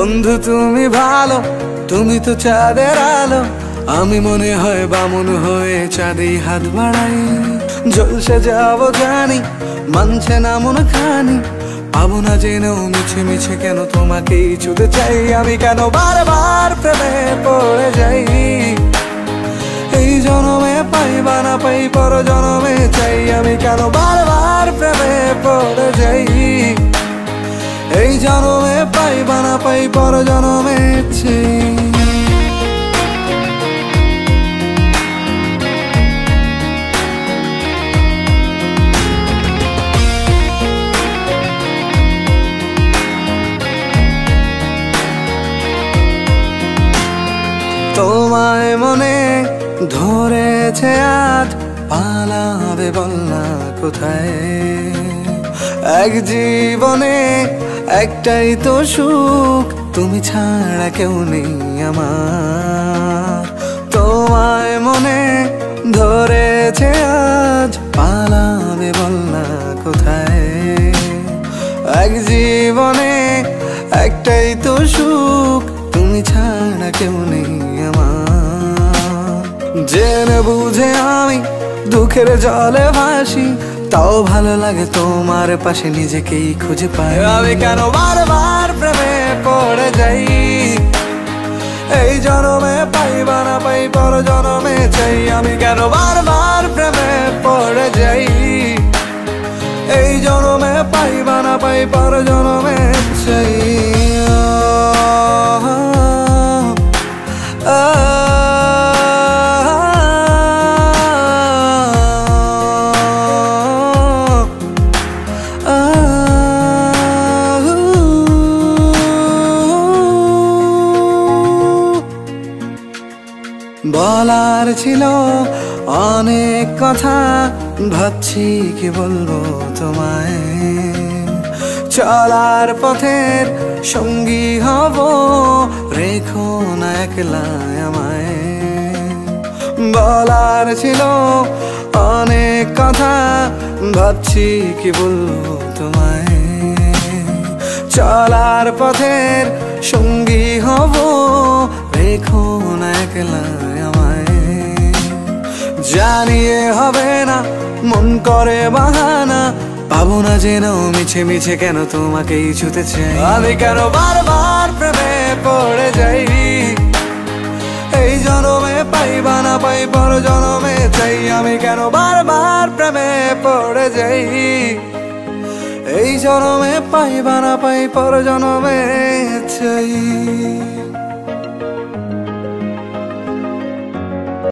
বন্ধু তুমি ভালো, তুমি তো চাঁদের আলো। আমি মনে হয় বামুন হয়ে চাঁদে হাত বাড়াই। জলসে যাবো জানি, মানছে না মন খানি। পাবো না জেনেও মিছে মিছে কেন তোমাকেই ছুতে চাই। আমি কেন বারবার প্রেমে পড়ে যাই। এই জনমে পাই বা না পাই, পর জনমে চাই। আমি কেন বারবার প্রেমে পড়ে যাই। এই জনমে পাই বা না পাই, পর জনমে চাই। তোমায় মনে ধরেছে আজ, পালাবে বল না কোথায়। এক জীবনে একটাই তো সুখ, তুমি ছাড়া কেউ নেই আমার। তোমায় মনে ধরেছে আজ, পালাবে বল না কোথায়। এক জীবনে একটাই তো সুখ, তুমি ছাড়া কেউ নেই আমার। জেনে বুঝে আমি দুঃখের জলে ভাসি, তাও ভালো লাগে তোমার পাশে নিজেকেই খুঁজে পাই। আমি কেন বারবার প্রেমে পড়ে যাই। এই জনমে পাই বা না পাই, পর জনমে চাই। আমি কেন বারবার প্রেমে পড়ে যাই। এই জনমে পাই বা না পাই, পর জনমে চাই। বলার ছিল অনেক কথা, ভাবছি কি বলবো তোমায়। চলার পথের সঙ্গী হব, রেখো না একলা আমায়। বলার ছিল অনেক কথা, ভাবছি কি বলবো তোমায়। চলার পথের সঙ্গী হব, রেখো না একলা আমায়। জানিয়ে হবে না, মন করে বাহানা। পাবো না জেনেও মিছে মিছে কেন তোমাকেই ছুতে চাই। আমি কেন বারবার প্রেমে পড়ে যাই। এই জনমে পাই বা না পাই, পর জনমে চাই। আমি কেন বারবার প্রেমে পড়ে যাই। এই জনমে পাই বা না পাই, পর জনমে চাই।